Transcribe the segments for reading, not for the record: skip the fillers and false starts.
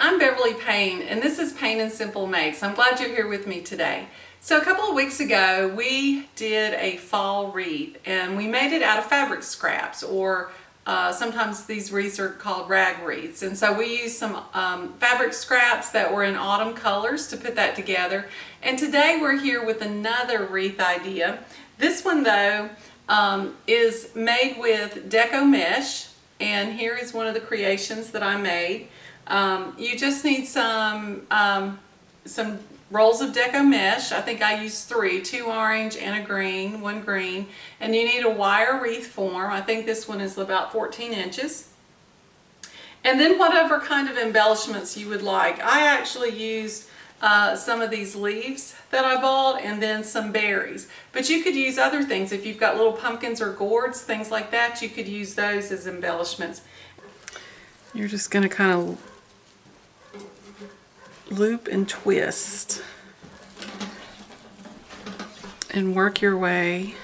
I'm Beverly Payne, and this is Payne and Simple Makes. I'm glad you're here with me today. So a couple of weeks ago, we did a fall wreath, and we made it out of fabric scraps, or sometimes these wreaths are called rag wreaths. And so we used some fabric scraps that were in autumn colors to put that together. And today we're here with another wreath idea. This one, though, is made with Deco mesh, and here is one of the creations that I made. You just need some rolls of Deco mesh. I think I used 3, 2 orange and a green, 1 green. And you need a wire wreath form. I think this one is about 14 inches. And then whatever kind of embellishments you would like. I actually used some of these leaves that I bought, and then some berries. But you could use other things. If you've got little pumpkins or gourds, things like that, you could use those as embellishments. You're just going to kind of loop and twist and work your way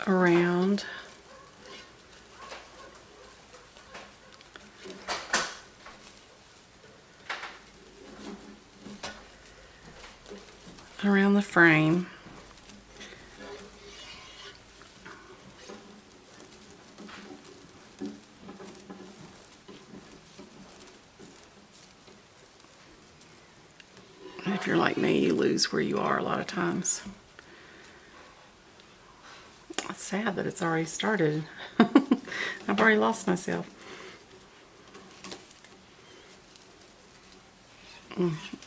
around. Around the frame. If you're like me, you lose where you are a lot of times. It's sad that it's already started. I've already lost myself.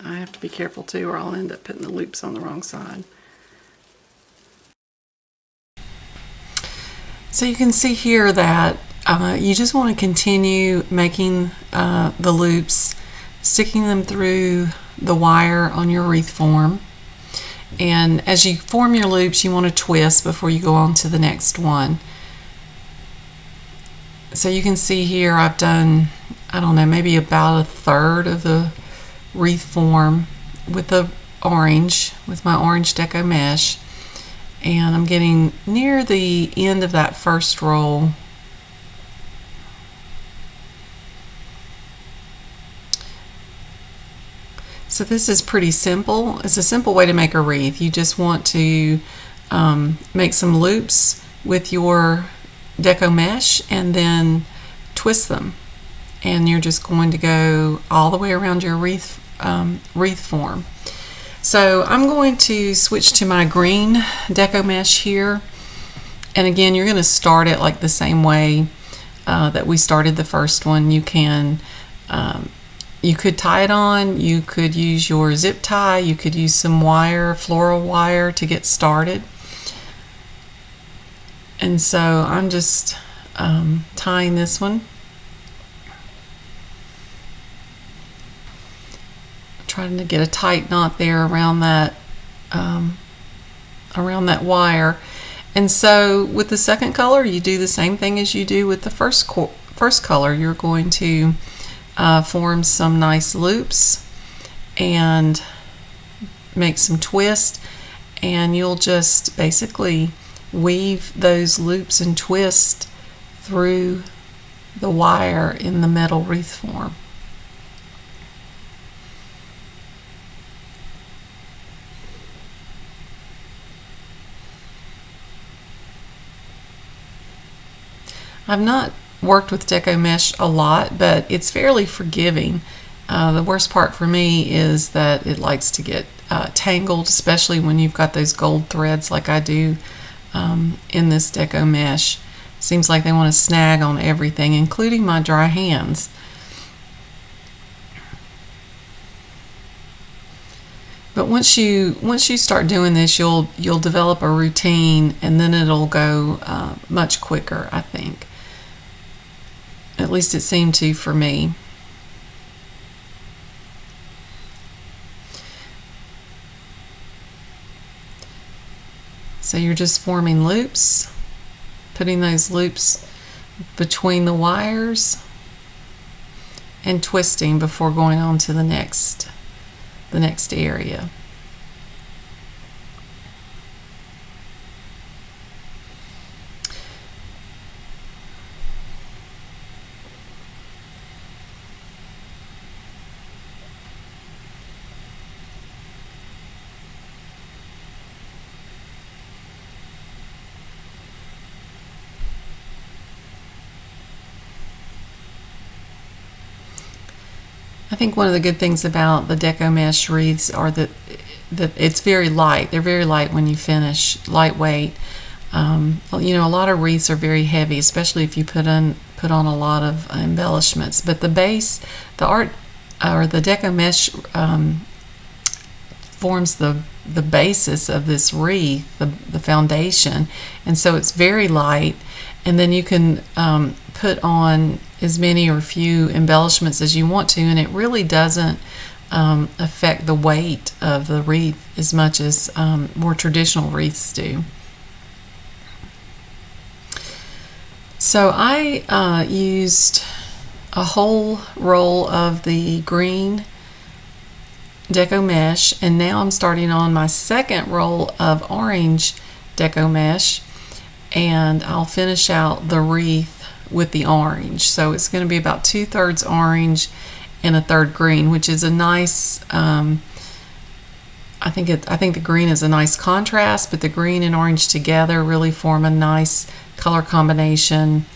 I have to be careful too, or I'll end up putting the loops on the wrong side. So you can see here that you just want to continue making the loops, sticking them through the wire on your wreath form. And as you form your loops, you want to twist before you go on to the next one. So you can see here I've done, I don't know, maybe about 1/3 of the wreath form with the orange, with my orange Deco mesh. And I'm getting near the end of that first roll. So this is pretty simple. It's a simple way to make a wreath. You just want to make some loops with your Deco mesh and then twist them. And you're just going to go all the way around your wreath form. So I'm going to switch to my green Deco mesh here. And again, you're going to start it like the same way that we started the first one. You can you could tie it on, you could use your zip tie, you could use some wire, floral wire to get started. And so I'm just tying this one. Trying to get a tight knot there around that wire. And so with the second color, you do the same thing as you do with the first color. You're going to form some nice loops and make some twists, and you'll just basically weave those loops and twists through the wire in the metal wreath form. I've not worked with Deco mesh a lot, but it's fairly forgiving. The worst part for me is that it likes to get tangled, especially when you've got those gold threads like I do in this Deco mesh. Seems like they want to snag on everything, including my dry hands. But once you start doing this, you'll develop a routine, and then it'll go much quicker, I think. At least it seemed to for me. So you're just forming loops, putting those loops between the wires, and twisting before going on to the next area. I think one of the good things about the Deco mesh wreaths are that it's very light. They're very light when you finish, lightweight. You know, a lot of wreaths are very heavy, especially if you put on a lot of embellishments. But the base, the art or the Deco mesh forms the basis of this wreath, the foundation, and so it's very light. And then you can put on as many or few embellishments as you want to, and it really doesn't affect the weight of the wreath as much as more traditional wreaths do. So I used a whole roll of the green Deco mesh, and now I'm starting on my second roll of orange Deco mesh, and I'll finish out the wreath with the orange. So it's going to be about 2/3 orange and 1/3 green, which is a nice I think the green is a nice contrast, but the green and orange together really form a nice color combination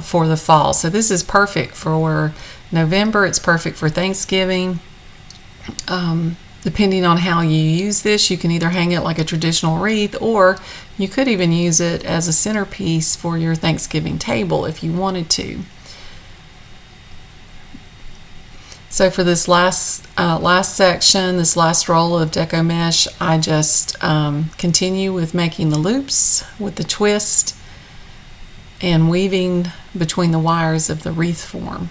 for the fall. So this is perfect for November. It's perfect for Thanksgiving. Depending on how you use this, you can either hang it like a traditional wreath, or you could even use it as a centerpiece for your Thanksgiving table if you wanted to. So for this last section, this last roll of Deco mesh, I just continue with making the loops with the twist and weaving between the wires of the wreath form.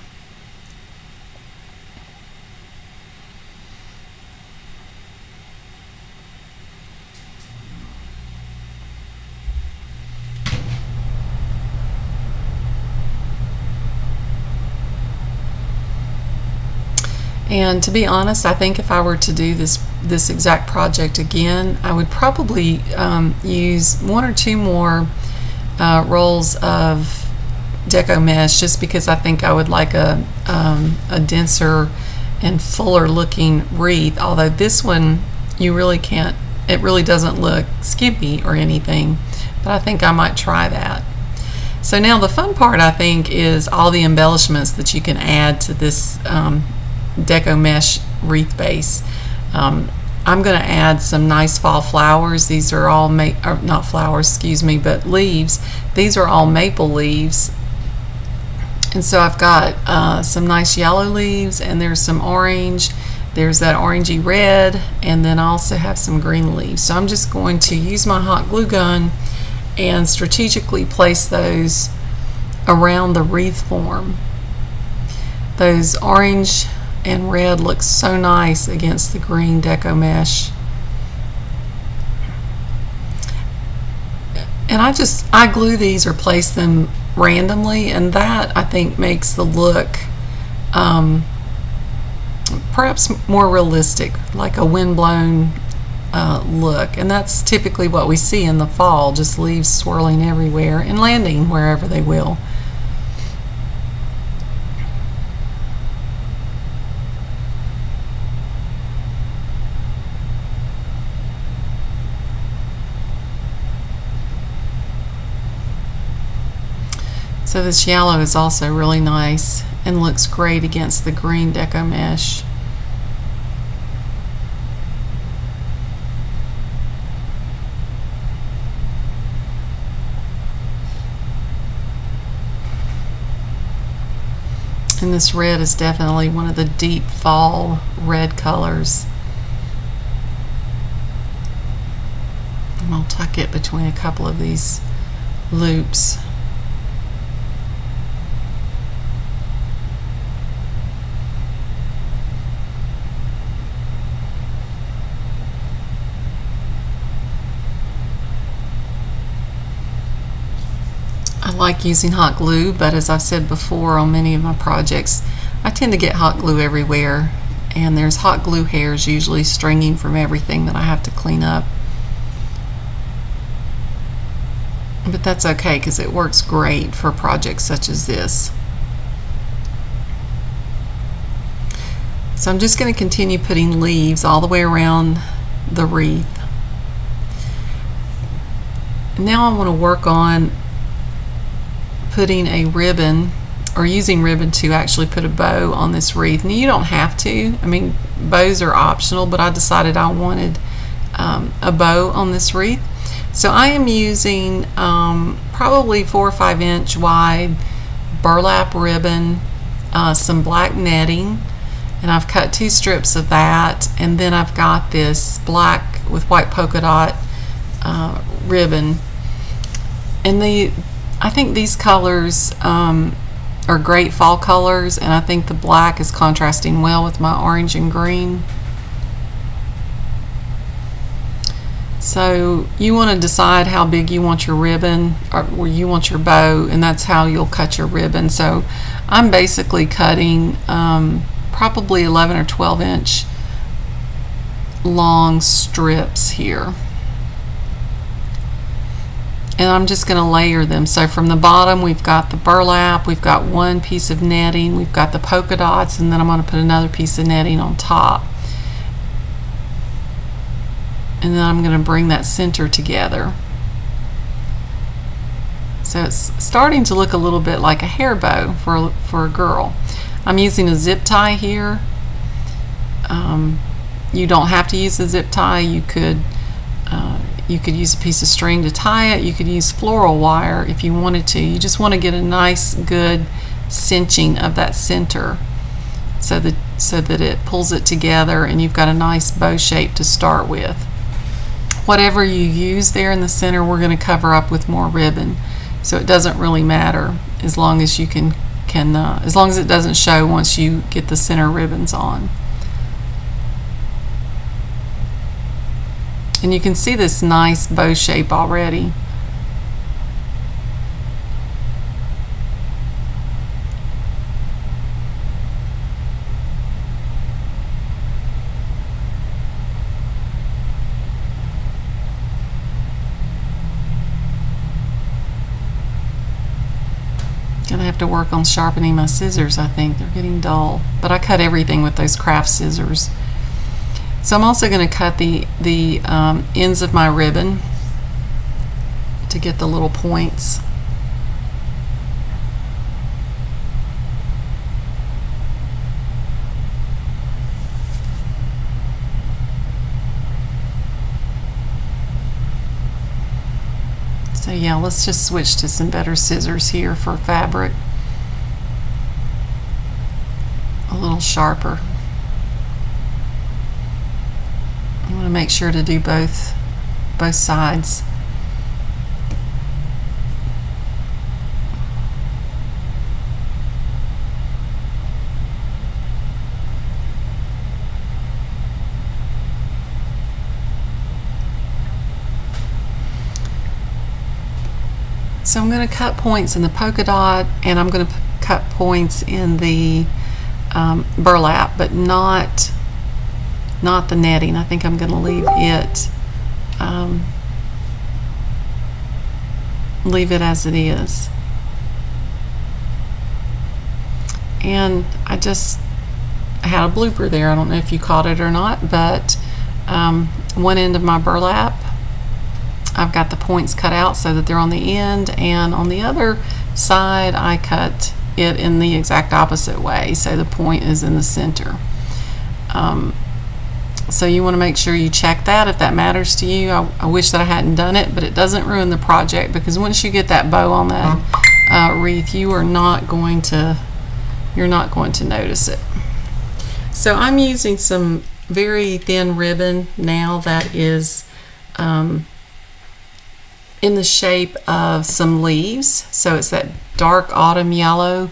And to be honest, I think if I were to do this exact project again, I would probably use 1 or 2 more rolls of Deco mesh, just because I think I would like a denser and fuller looking wreath. Although this one, you really can't, it really doesn't look skimpy or anything, but I think I might try that. So now the fun part, I think, is all the embellishments that you can add to this Deco mesh wreath base. I'm going to add some nice fall flowers. These are all not flowers, excuse me, but leaves. These are all maple leaves. And so I've got some nice yellow leaves, and there's some orange. There's that orangey red, and then I also have some green leaves. So I'm just going to use my hot glue gun and strategically place those around the wreath form. Those orange and red looks so nice against the green Deco mesh. And I glue these or place them randomly, and that I think makes the look perhaps more realistic, like a windblown look. And that's typically what we see in the fall, just leaves swirling everywhere and landing wherever they will. So this yellow is also really nice and looks great against the green Deco mesh. And this red is definitely one of the deep fall red colors. And I'll tuck it between a couple of these loops. I like using hot glue, but as I've said before on many of my projects, I tend to get hot glue everywhere, and there's hot glue hairs usually stringing from everything that I have to clean up. But that's okay, because it works great for projects such as this. So I'm just going to continue putting leaves all the way around the wreath. Now I want to work on putting a ribbon or using ribbon to actually put a bow on this wreath. And you don't have to. I mean, bows are optional, but I decided I wanted a bow on this wreath. So I am using probably 4 or 5 inch wide burlap ribbon, some black netting, and I've cut 2 strips of that, and then I've got this black with white polka dot ribbon. And I think these colors are great fall colors, and I think the black is contrasting well with my orange and green. So you want to decide how big you want your ribbon or you want your bow, and that's how you'll cut your ribbon. So I'm basically cutting probably 11 or 12 inch long strips here. And I'm just going to layer them. So from the bottom we've got the burlap, we've got 1 piece of netting, we've got the polka dots, and then I'm going to put another piece of netting on top. And then I'm going to bring that center together. So it's starting to look a little bit like a hair bow for a girl. I'm using a zip tie here. You don't have to use a zip tie. You could use a piece of string to tie it. You could use floral wire if you wanted to. You just want to get a nice, good cinching of that center so that it pulls it together and you've got a nice bow shape to start with. Whatever you use there in the center, we're going to cover up with more ribbon, so it doesn't really matter as long as you can as long as it doesn't show once you get the center ribbons on. And you can see this nice bow shape already. Gonna have to work on sharpening my scissors. I think they're getting dull, but I cut everything with those craft scissors. So I'm also going to cut the ends of my ribbon to get the little points. So yeah, let's just switch to some better scissors here for fabric. A little sharper. I want to make sure to do both sides. So I'm going to cut points in the polka dot, and I'm going to cut points in the burlap, but not the netting. I think I'm going to leave it as it is. And I had a blooper there. I don't know if you caught it or not, but one end of my burlap, I've got the points cut out so that they're on the end, and on the other side I cut it in the exact opposite way, so the point is in the center. So you want to make sure you check that if that matters to you. I wish that I hadn't done it, but it doesn't ruin the project, because once you get that bow on that wreath, you're not going to notice it. So I'm using some very thin ribbon now that is in the shape of some leaves. So it's that dark autumn yellow.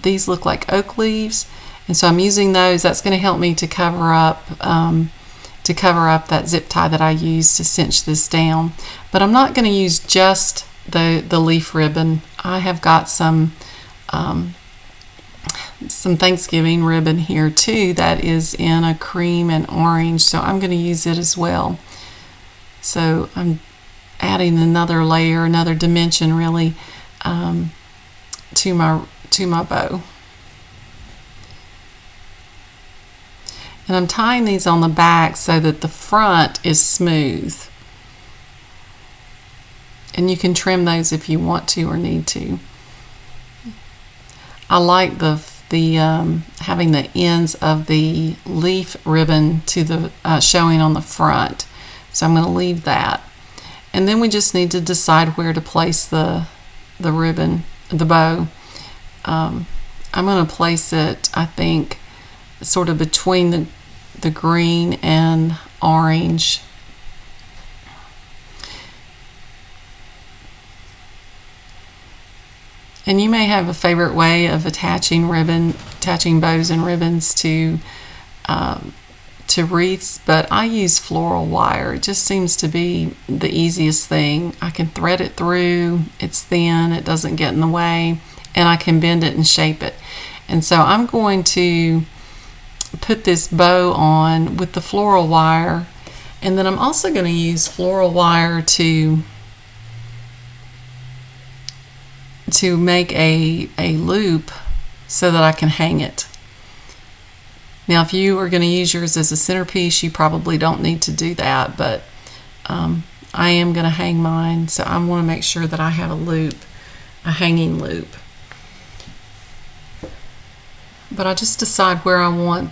These look like oak leaves. And so I'm using those. That's going to help me to cover up that zip tie that I used to cinch this down. But I'm not going to use just the leaf ribbon. I have got some Thanksgiving ribbon here too that is in a cream and orange, so I'm going to use it as well. So I'm adding another layer, another dimension really, to my bow. And I'm tying these on the back so that the front is smooth. And you can trim those if you want to or need to. I like the having the ends of the leaf ribbon to the showing on the front. So I'm going to leave that. And then we just need to decide where to place the ribbon, the bow. I'm going to place it, I think, sort of between the green and orange. And you may have a favorite way of attaching bows and ribbons to wreaths, but I use floral wire. It just seems to be the easiest thing. I can thread it through, it's thin, it doesn't get in the way, and I can bend it and shape it. And so I'm going to put this bow on with the floral wire, and then I'm also going to use floral wire to make a loop so that I can hang it. Now, if you are going to use yours as a centerpiece, you probably don't need to do that, but I am going to hang mine, so I want to make sure that I have a loop, a hanging loop. But I just decide where I want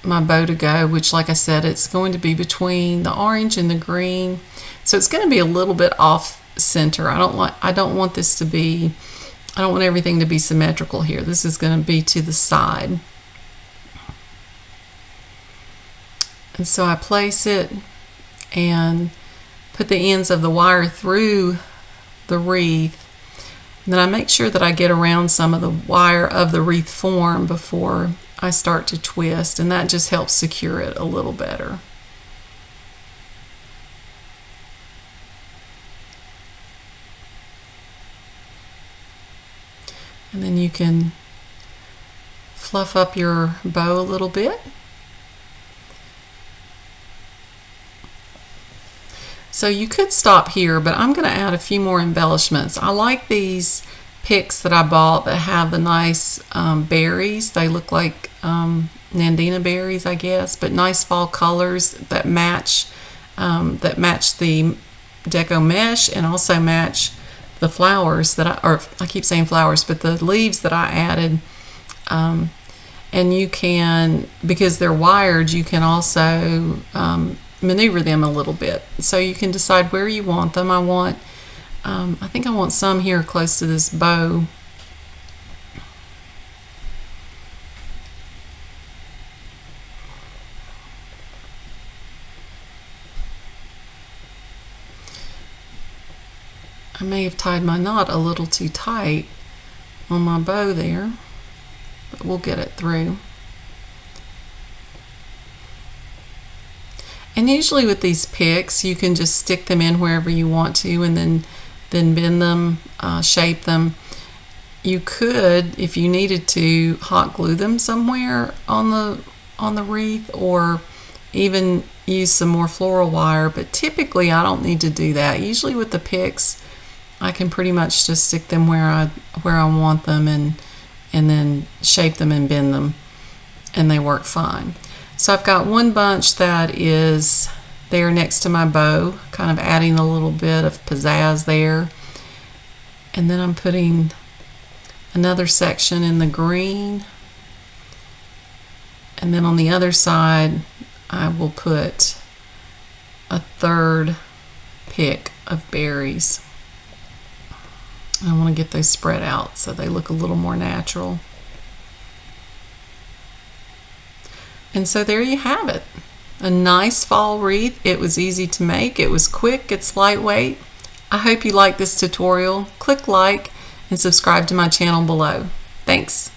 my bow to go, which, like I said, it's going to be between the orange and the green, so it's going to be a little bit off center. I don't want this to be, I don't want everything to be symmetrical here. This is going to be to the side. And so I place it and put the ends of the wire through the wreath. And then I make sure that I get around some of the wire of the wreath form before I start to twist, and that just helps secure it a little better. And then you can fluff up your bow a little bit. So you could stop here, but I'm going to add a few more embellishments. I like these picks that I bought that have the nice berries. They look like Nandina berries, I guess, but nice fall colors that match the Deco mesh and also match the flowers that I keep saying flowers, but the leaves that I added. And you can, because they're wired, you can also maneuver them a little bit. So you can decide where you want them. I think I want some here close to this bow. I may have tied my knot a little too tight on my bow there, but we'll get it through. And usually with these picks, you can just stick them in wherever you want to and then bend them, shape them. You could, if you needed to, hot glue them somewhere on the wreath, or even use some more floral wire, but typically I don't need to do that. Usually with the picks, I can pretty much just stick them where I want them and then shape them and bend them, and they work fine. So I've got one bunch that is there next to my bow, kind of adding a little bit of pizzazz there. And then I'm putting another section in the green. And then on the other side, I will put a third pick of berries. I want to get those spread out so they look a little more natural. And so there you have it. A nice fall wreath. It was easy to make. It was quick. It's lightweight. I hope you like this tutorial. Click like and subscribe to my channel below. Thanks.